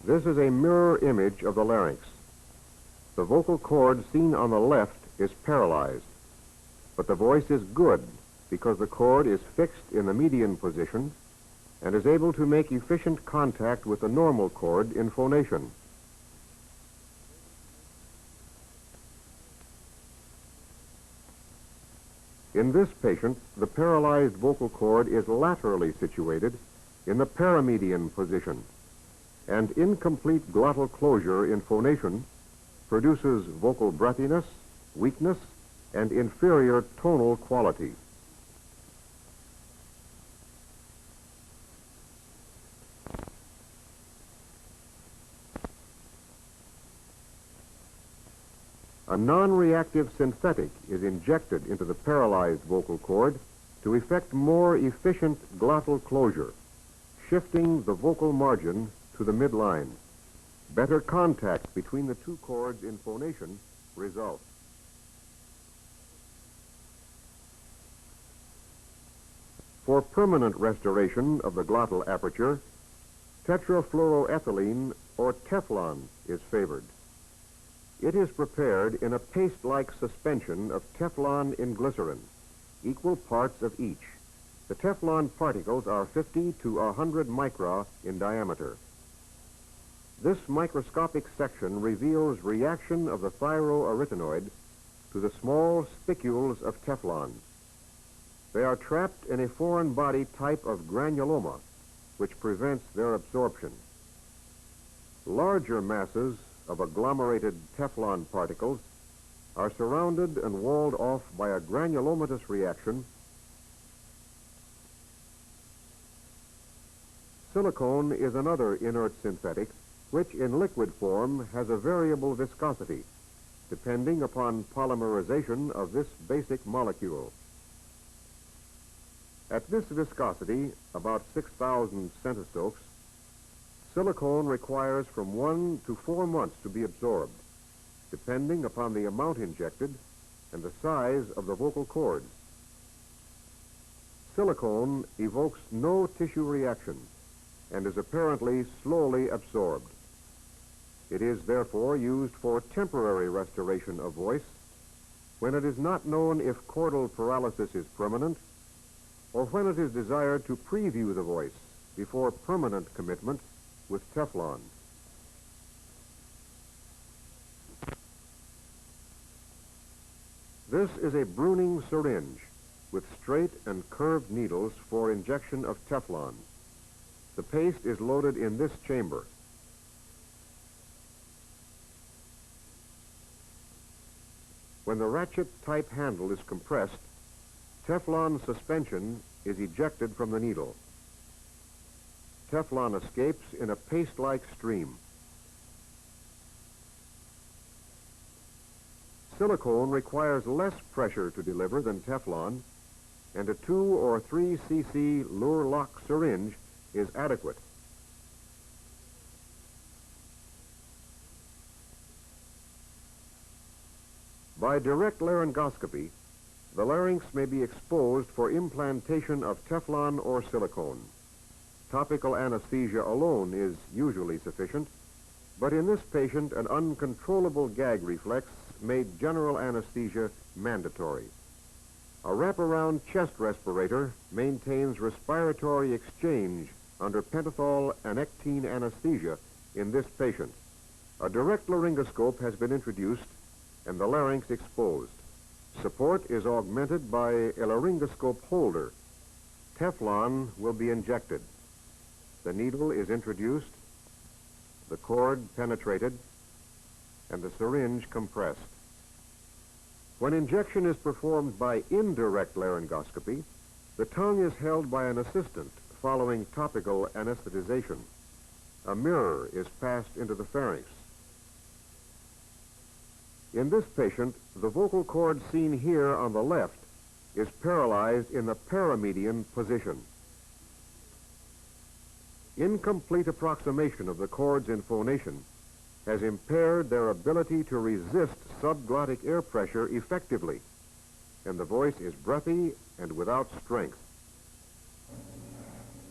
This is a mirror image of the larynx. The vocal cord seen on the left is paralyzed, but the voice is good because the cord is fixed in the median position and is able to make efficient contact with the normal cord in phonation. In this patient, the paralyzed vocal cord is laterally situated in the paramedian position, and incomplete glottal closure in phonation produces vocal breathiness, weakness, and inferior tonal quality. A non-reactive synthetic is injected into the paralyzed vocal cord to effect more efficient glottal closure, shifting the vocal margin to the midline. Better contact between the two cords in phonation results. For permanent restoration of the glottal aperture, tetrafluoroethylene or Teflon is favored. It is prepared in a paste-like suspension of Teflon in glycerin, equal parts of each. The Teflon particles are 50 to 100 micra in diameter. This microscopic section reveals reaction of the thyroarytenoid to the small spicules of Teflon. They are trapped in a foreign body type of granuloma, which prevents their absorption. Larger masses of agglomerated Teflon particles are surrounded and walled off by a granulomatous reaction. Silicone is another inert synthetic which in liquid form has a variable viscosity depending upon polymerization of this basic molecule. At this viscosity, about 6,000 centistokes, silicone requires from 1 to 4 months to be absorbed, depending upon the amount injected and the size of the vocal cords. Silicone evokes no tissue reaction and is apparently slowly absorbed. It is therefore used for temporary restoration of voice when it is not known if chordal paralysis is permanent or when it is desired to preview the voice before permanent commitment with Teflon. This is a Bruning syringe with straight and curved needles for injection of Teflon. The paste is loaded in this chamber. When the ratchet-type handle is compressed, Teflon suspension is ejected from the needle. Teflon escapes in a paste-like stream. Silicone requires less pressure to deliver than Teflon, and a 2 or 3 cc lure lock syringe is adequate. By direct laryngoscopy, the larynx may be exposed for implantation of Teflon or silicone. Topical anesthesia alone is usually sufficient, but in this patient, an uncontrollable gag reflex made general anesthesia mandatory. A wraparound chest respirator maintains respiratory exchange under pentothal anectine anesthesia in this patient. A direct laryngoscope has been introduced and the larynx exposed. Support is augmented by a laryngoscope holder. Teflon will be injected. The needle is introduced, the cord penetrated, and the syringe compressed. When injection is performed by indirect laryngoscopy, the tongue is held by an assistant following topical anesthetization. A mirror is passed into the pharynx. In this patient, the vocal cord seen here on the left is paralyzed in the paramedian position. Incomplete approximation of the cords in phonation has impaired their ability to resist subglottic air pressure effectively, and the voice is breathy and without strength.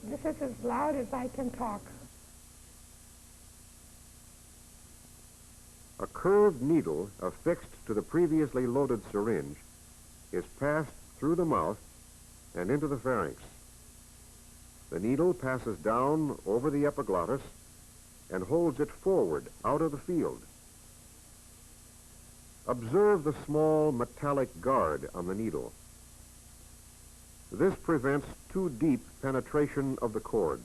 This is as loud as I can talk. A curved needle affixed to the previously loaded syringe is passed through the mouth and into the pharynx. The needle passes down over the epiglottis and holds it forward out of the field. Observe the small metallic guard on the needle. This prevents too deep penetration of the cord.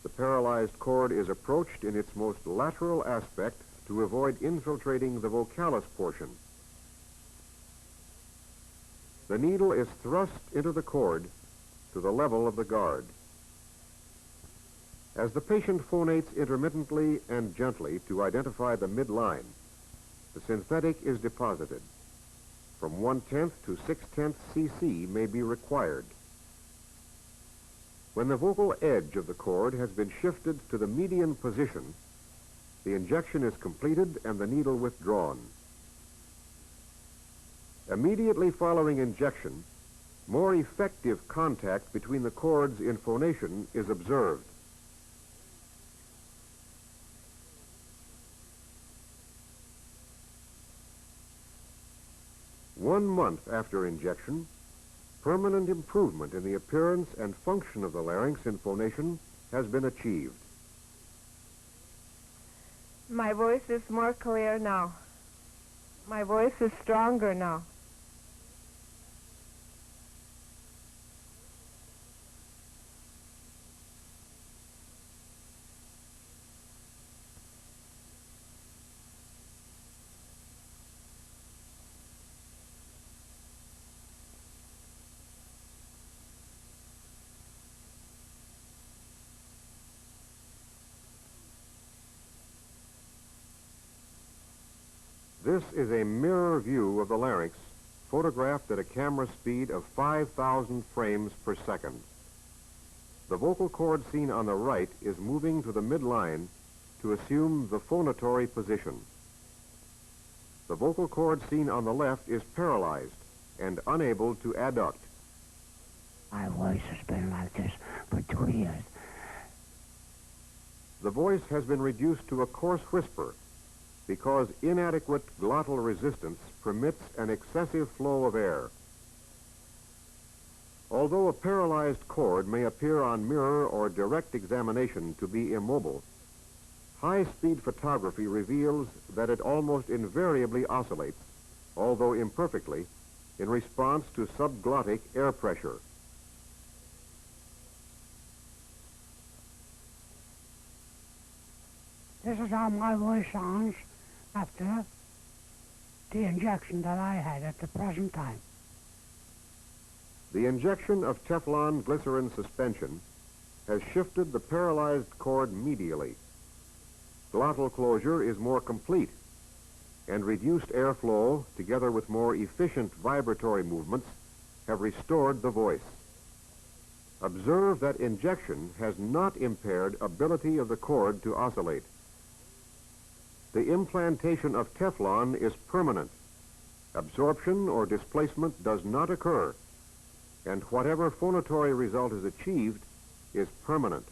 The paralyzed cord is approached in its most lateral aspect to avoid infiltrating the vocalis portion. The needle is thrust into the cord to the level of the guard. As the patient phonates intermittently and gently to identify the midline, the synthetic is deposited. From 1/10 to 6/10 cc may be required. When the vocal edge of the cord has been shifted to the median position, the injection is completed and the needle withdrawn. Immediately following injection, more effective contact between the cords in phonation is observed. One month after injection, permanent improvement in the appearance and function of the larynx in phonation has been achieved. My voice is more clear now. My voice is stronger now. This is a mirror view of the larynx, photographed at a camera speed of 5,000 frames per second. The vocal cord seen on the right is moving to the midline to assume the phonatory position. The vocal cord seen on the left is paralyzed and unable to adduct. My voice has been like this for 2 years. The voice has been reduced to a coarse whisper because inadequate glottal resistance permits an excessive flow of air. Although a paralyzed cord may appear on mirror or direct examination to be immobile, high-speed photography reveals that it almost invariably oscillates, although imperfectly, in response to subglottic air pressure. This is how my voice sounds after the injection that I had at the present time. The injection of Teflon glycerin suspension has shifted the paralyzed cord medially. Glottal closure is more complete, and reduced airflow, together with more efficient vibratory movements, have restored the voice. Observe that injection has not impaired ability of the cord to oscillate. The implantation of Teflon is permanent. Absorption or displacement does not occur, and whatever phonatory result is achieved is permanent.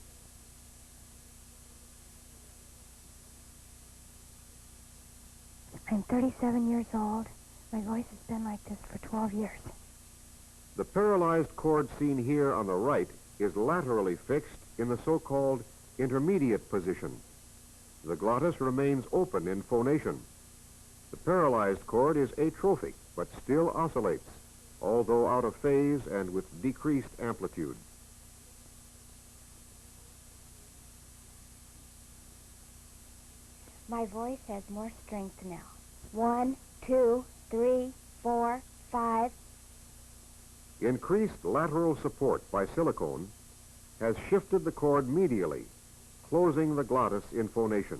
I'm 37 years old. My voice has been like this for 12 years. The paralyzed cord seen here on the right is laterally fixed in the so-called intermediate position. The glottis remains open in phonation. The paralyzed cord is atrophic, but still oscillates, although out of phase and with decreased amplitude. My voice has more strength now. 1, 2, 3, 4, 5. Increased lateral support by silicone has shifted the cord medially, closing the glottis in phonation.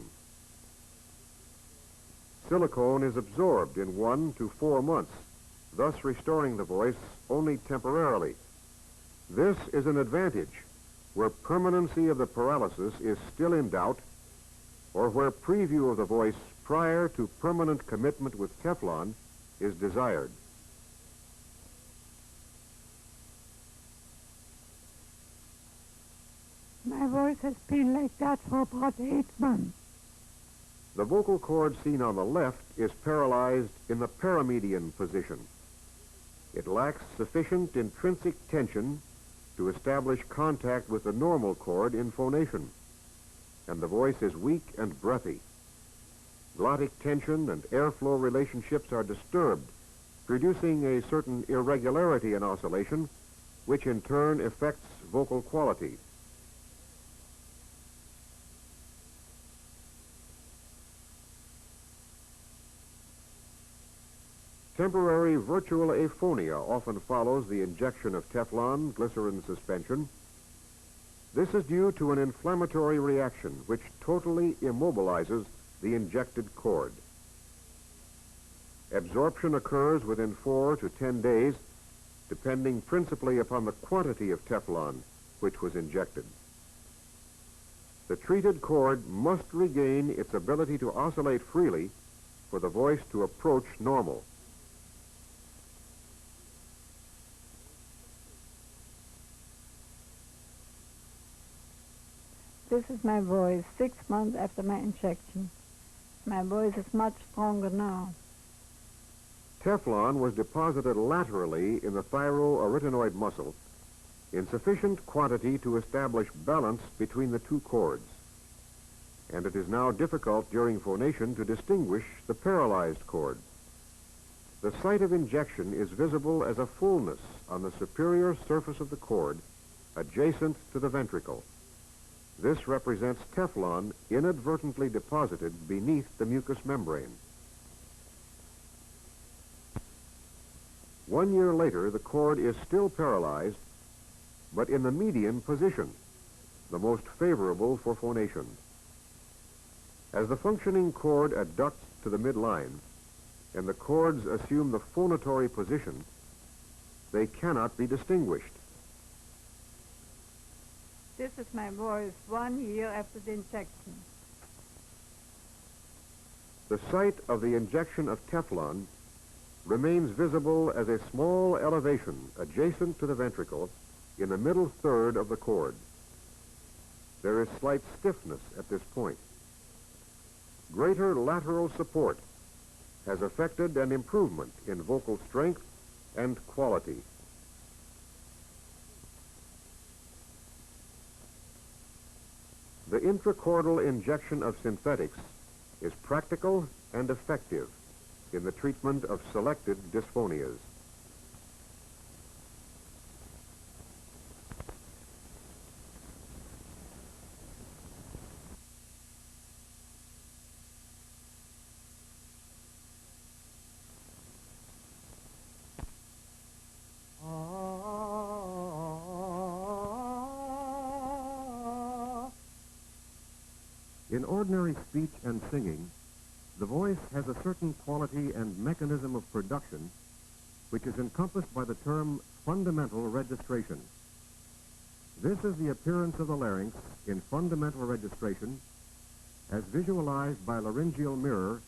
Silicone is absorbed in 1 to 4 months, thus restoring the voice only temporarily. This is an advantage where permanency of the paralysis is still in doubt, or where preview of the voice prior to permanent commitment with Teflon is desired. My voice has been like that for about 8 months. The vocal cord seen on the left is paralyzed in the paramedian position. It lacks sufficient intrinsic tension to establish contact with the normal cord in phonation, and the voice is weak and breathy. Glottic tension and airflow relationships are disturbed, producing a certain irregularity in oscillation, which in turn affects vocal quality. Temporary virtual aphonia often follows the injection of Teflon glycerin suspension. This is due to an inflammatory reaction which totally immobilizes the injected cord. Absorption occurs within 4 to 10 days, depending principally upon the quantity of Teflon which was injected. The treated cord must regain its ability to oscillate freely for the voice to approach normal. This is my voice 6 months after my injection. My voice is much stronger now. Teflon was deposited laterally in the thyroarytenoid muscle in sufficient quantity to establish balance between the two cords. And it is now difficult during phonation to distinguish the paralyzed cord. The site of injection is visible as a fullness on the superior surface of the cord adjacent to the ventricle. This represents Teflon inadvertently deposited beneath the mucous membrane. 1 year later, the cord is still paralyzed, but in the median position, the most favorable for phonation. As the functioning cord adducts to the midline and the cords assume the phonatory position, they cannot be distinguished. This is my voice 1 year after the injection. The site of the injection of Teflon remains visible as a small elevation adjacent to the ventricle in the middle third of the cord. There is slight stiffness at this point. Greater lateral support has affected an improvement in vocal strength and quality. The intracordal injection of synthetics is practical and effective in the treatment of selected dysphonias. In ordinary speech and singing, the voice has a certain quality and mechanism of production which is encompassed by the term fundamental registration. This is the appearance of the larynx in fundamental registration as visualized by laryngeal mirror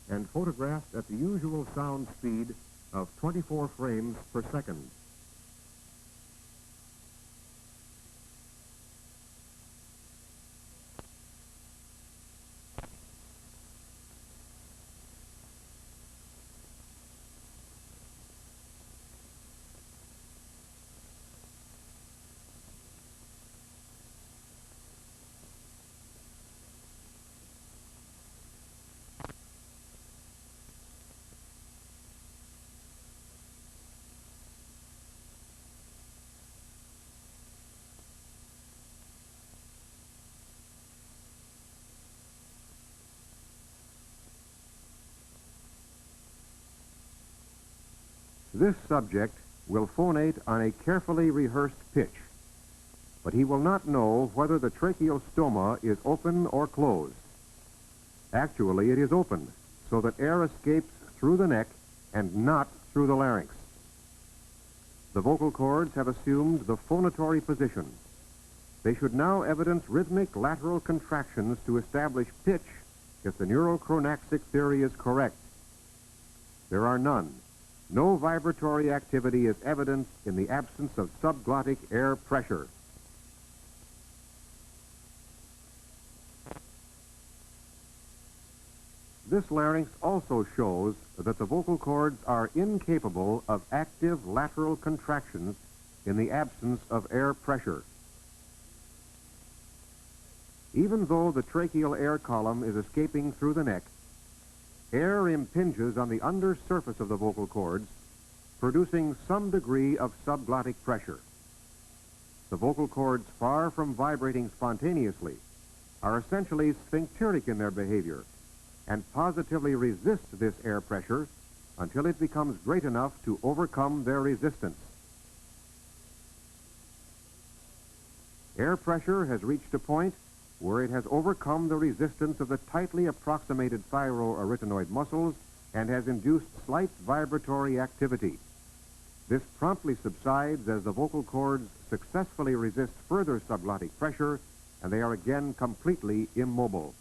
and photographed at the usual sound speed of 24 frames per second. This subject will phonate on a carefully rehearsed pitch, but he will not know whether the tracheal stoma is open or closed. Actually, it is open, so that air escapes through the neck and not through the larynx. The vocal cords have assumed the phonatory position. They should now evidence rhythmic lateral contractions to establish pitch if the neurochronaxic theory is correct. There are none. No vibratory activity is evident in the absence of subglottic air pressure. This larynx also shows that the vocal cords are incapable of active lateral contractions in the absence of air pressure. Even though the tracheal air column is escaping through the neck, air impinges on the under surface of the vocal cords, producing some degree of subglottic pressure. The vocal cords, far from vibrating spontaneously, are essentially sphincteric in their behavior and positively resist this air pressure until it becomes great enough to overcome their resistance. Air pressure has reached a point where it has overcome the resistance of the tightly approximated thyroarytenoid muscles and has induced slight vibratory activity. This promptly subsides as the vocal cords successfully resist further subglottic pressure, and they are again completely immobile.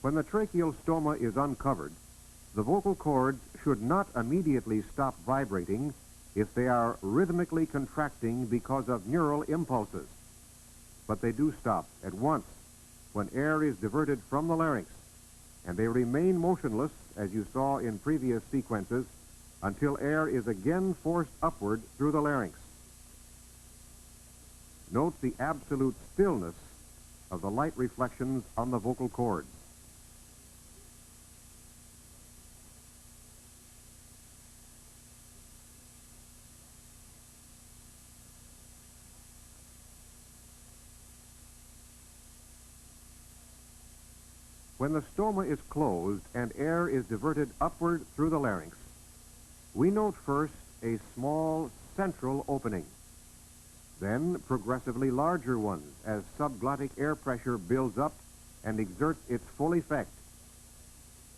When the tracheal stoma is uncovered, the vocal cords should not immediately stop vibrating if they are rhythmically contracting because of neural impulses. But they do stop at once when air is diverted from the larynx, and they remain motionless, as you saw in previous sequences, until air is again forced upward through the larynx. Note the absolute stillness of the light reflections on the vocal cords. When the stoma is closed and air is diverted upward through the larynx, we note first a small central opening, then progressively larger ones as subglottic air pressure builds up and exerts its full effect.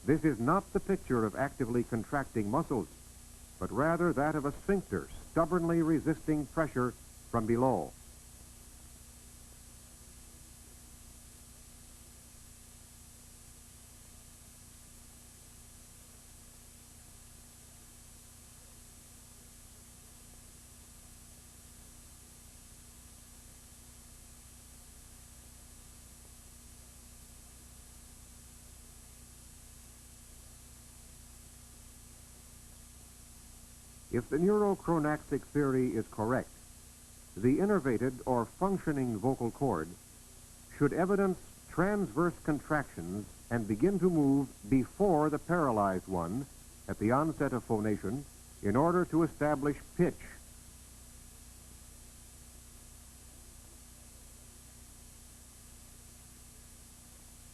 This is not the picture of actively contracting muscles, but rather that of a sphincter stubbornly resisting pressure from below. If the neurochronaxic theory is correct, the innervated or functioning vocal cord should evidence transverse contractions and begin to move before the paralyzed one at the onset of phonation in order to establish pitch.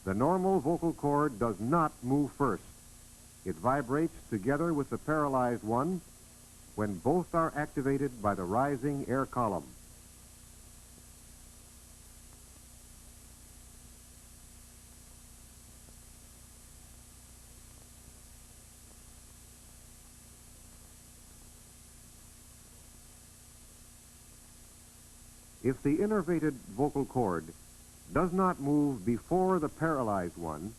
The normal vocal cord does not move first. It vibrates together with the paralyzed one when both are activated by the rising air column. If the innervated vocal cord does not move before the paralyzed one,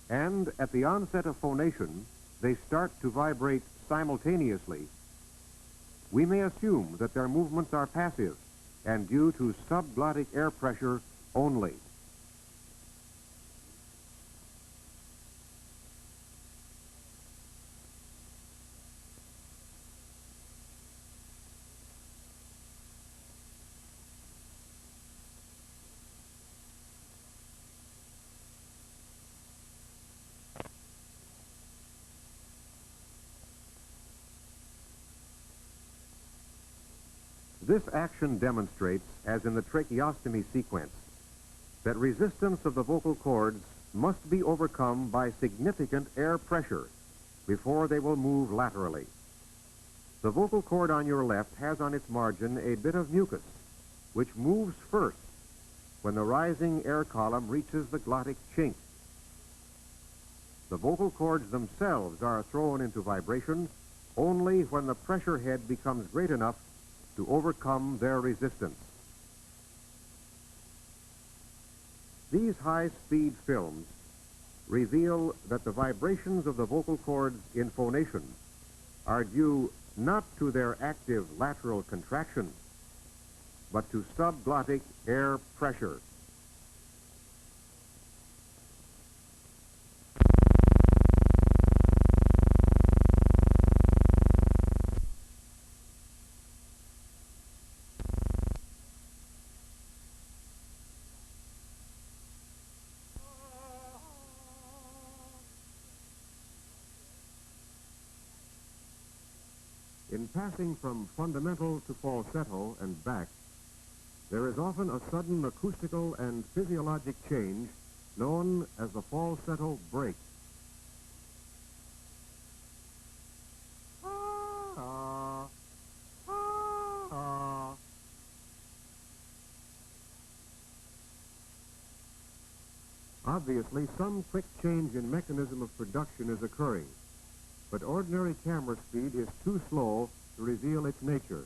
and at the onset of phonation they start to vibrate simultaneously, we may assume that their movements are passive and due to subglottic air pressure only. This action demonstrates, as in the tracheostomy sequence, that resistance of the vocal cords must be overcome by significant air pressure before they will move laterally. The vocal cord on your left has on its margin a bit of mucus, which moves first when the rising air column reaches the glottic chink. The vocal cords themselves are thrown into vibration only when the pressure head becomes great enough to overcome their resistance. These high-speed films reveal that the vibrations of the vocal cords in phonation are due not to their active lateral contraction, but to subglottic air pressure. In passing from fundamental to falsetto and back, there is often a sudden acoustical and physiologic change known as the falsetto break. Obviously, some quick change in mechanism of production is occurring, but ordinary camera speed is too slow to reveal its nature.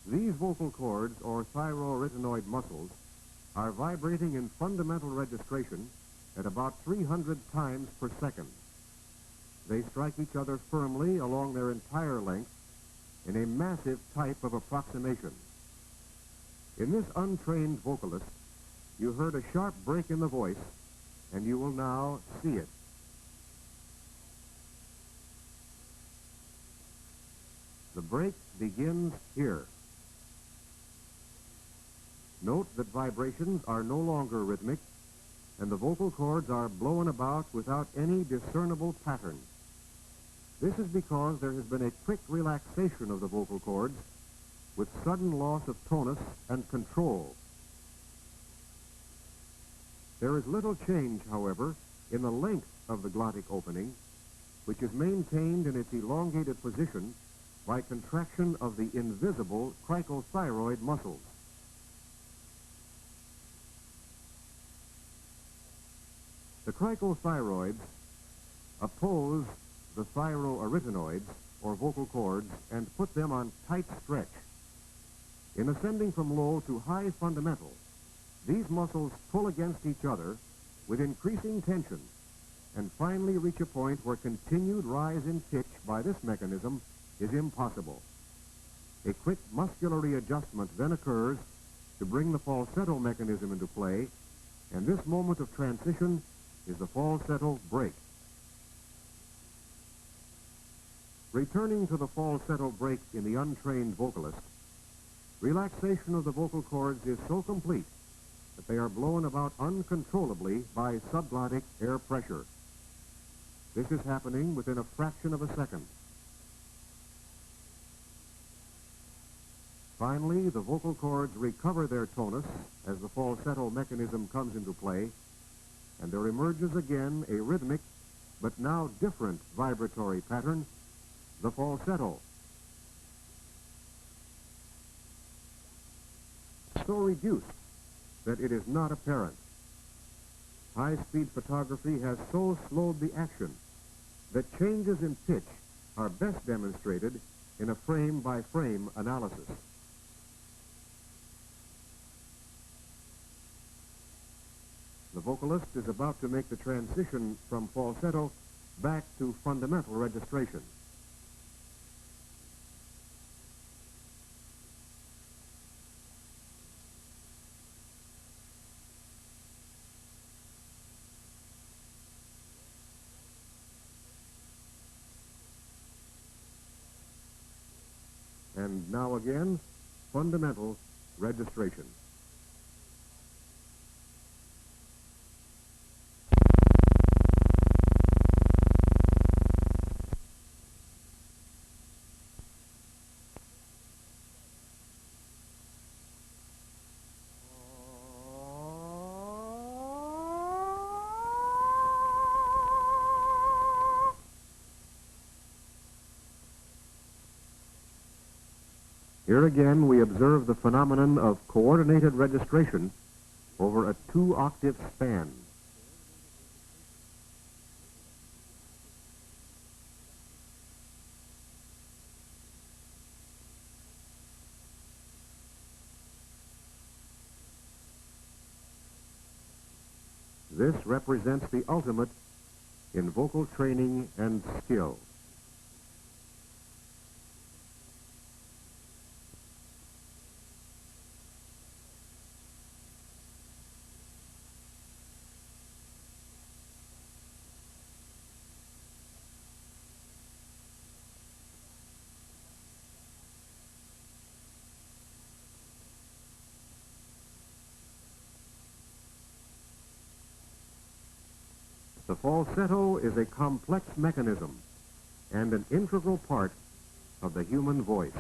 These vocal cords, or thyroarytenoid muscles, are vibrating in fundamental registration at about 300 times per second. They strike each other firmly along their entire length in a massive type of approximation. In this untrained vocalist, you heard a sharp break in the voice, and you will now see it. The break begins here. Note that vibrations are no longer rhythmic, and the vocal cords are blown about without any discernible pattern. This is because there has been a quick relaxation of the vocal cords with sudden loss of tonus and control. There is little change, however, in the length of the glottic opening, which is maintained in its elongated position by contraction of the invisible cricothyroid muscles. The cricothyroids oppose the thyroarytenoids, or vocal cords, and put them on tight stretch. In ascending from low to high fundamental, these muscles pull against each other with increasing tension and finally reach a point where continued rise in pitch by this mechanism is impossible. A quick muscular readjustment then occurs to bring the falsetto mechanism into play, and this moment of transition is the falsetto break. Returning to the falsetto break in the untrained vocalist, relaxation of the vocal cords is so complete that they are blown about uncontrollably by subglottic air pressure. This is happening within a fraction of a second. Finally, the vocal cords recover their tonus as the falsetto mechanism comes into play, and there emerges again a rhythmic, but now different vibratory pattern, the falsetto. So reduced that it is not apparent. High-speed photography has so slowed the action that changes in pitch are best demonstrated in a frame-by-frame analysis. The vocalist is about to make the transition from falsetto back to fundamental registration. And now again, fundamental registration. Here again we observe the phenomenon of coordinated registration over a 2-octave span. This represents the ultimate in vocal training and skill. The falsetto is a complex mechanism and an integral part of the human voice.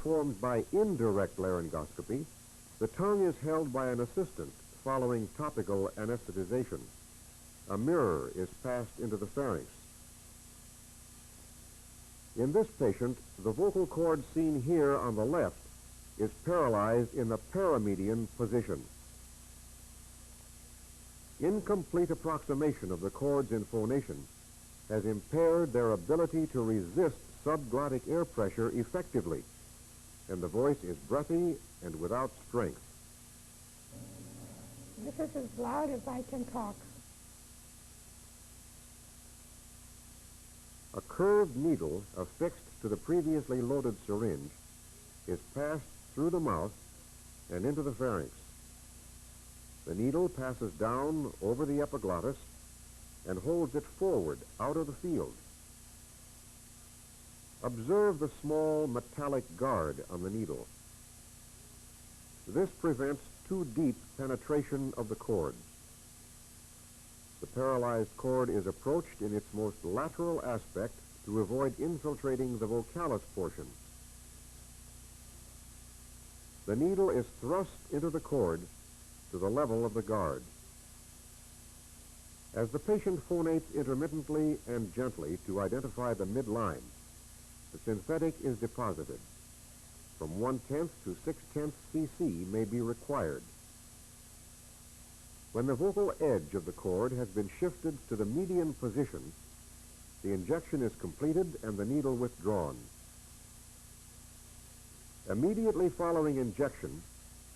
performed by indirect laryngoscopy, the tongue is held by an assistant following topical anesthetization. A mirror is passed into the pharynx. In this patient, the vocal cord seen here on the left is paralyzed in the paramedian position. Incomplete approximation of the cords in phonation has impaired their ability to resist subglottic air pressure effectively, and the voice is breathy and without strength. This is as loud as I can talk. A curved needle affixed to the previously loaded syringe is passed through the mouth and into the pharynx. The needle passes down over the epiglottis and holds it forward out of the field. Observe the small metallic guard on the needle. This prevents too deep penetration of the cord. The paralyzed cord is approached in its most lateral aspect to avoid infiltrating the vocalis portion. The needle is thrust into the cord to the level of the guard. As the patient phonates intermittently and gently to identify the midline, the synthetic is deposited. From 1/10 to 6/10 cc may be required. When the vocal edge of the cord has been shifted to the median position, the injection is completed and the needle withdrawn. Immediately following injection,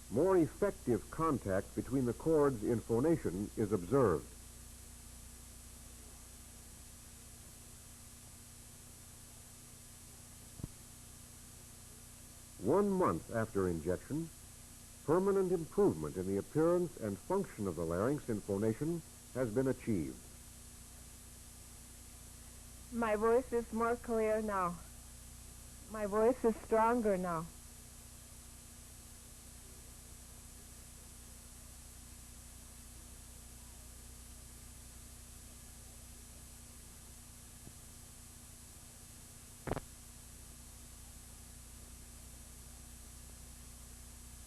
more effective contact between the cords in phonation is observed. One month after injection, permanent improvement in the appearance and function of the larynx in phonation has been achieved. My voice is more clear now. My voice is stronger now.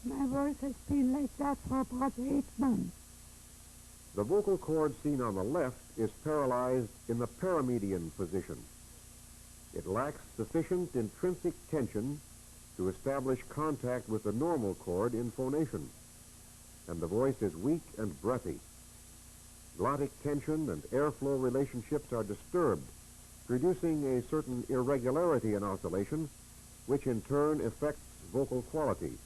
My voice has been like that for about 8 months. The vocal cord seen on the left is paralyzed in the paramedian position. It lacks sufficient intrinsic tension to establish contact with the normal cord in phonation, and the voice is weak and breathy. Glottic tension and airflow relationships are disturbed, producing a certain irregularity in oscillation, which in turn affects vocal quality.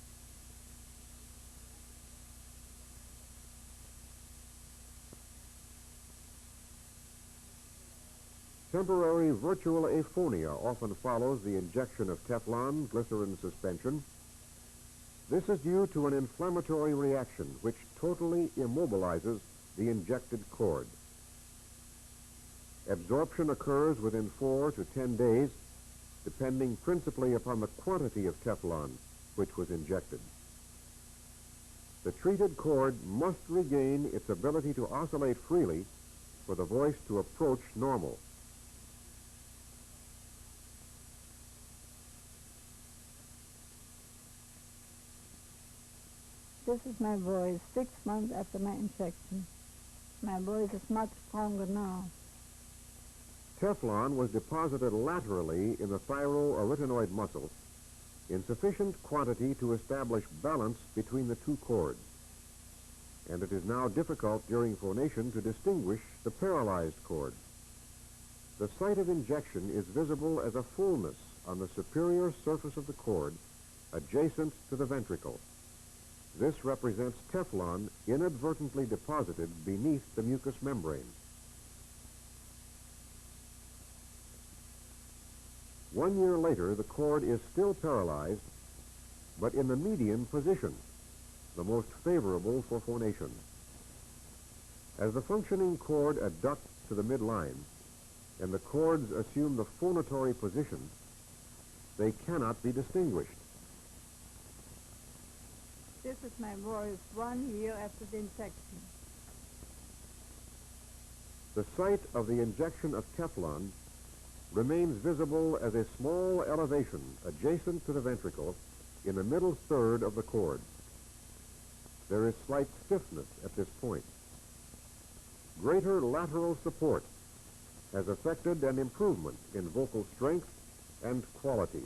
Temporary virtual aphonia often follows the injection of Teflon glycerin suspension. This is due to an inflammatory reaction which totally immobilizes the injected cord. Absorption occurs within 4 to 10 days, depending principally upon the quantity of Teflon which was injected. The treated cord must regain its ability to oscillate freely for the voice to approach normal. This is my voice 6 months after my injection. My voice is much stronger now. Teflon was deposited laterally in the thyroarytenoid muscle in sufficient quantity to establish balance between the two cords, and it is now difficult during phonation to distinguish the paralyzed cord. The site of injection is visible as a fullness on the superior surface of the cord adjacent to the ventricle. This represents Teflon inadvertently deposited beneath the mucous membrane. 1 year later, the cord is still paralyzed, but in the median position, the most favorable for phonation. As the functioning cord adducts to the midline and the cords assume the phonatory position, they cannot be distinguished. This is my voice 1 year after the injection. The site of the injection of Teflon remains visible as a small elevation adjacent to the ventricle in the middle third of the cord. There is slight stiffness at this point. Greater lateral support has affected an improvement in vocal strength and quality.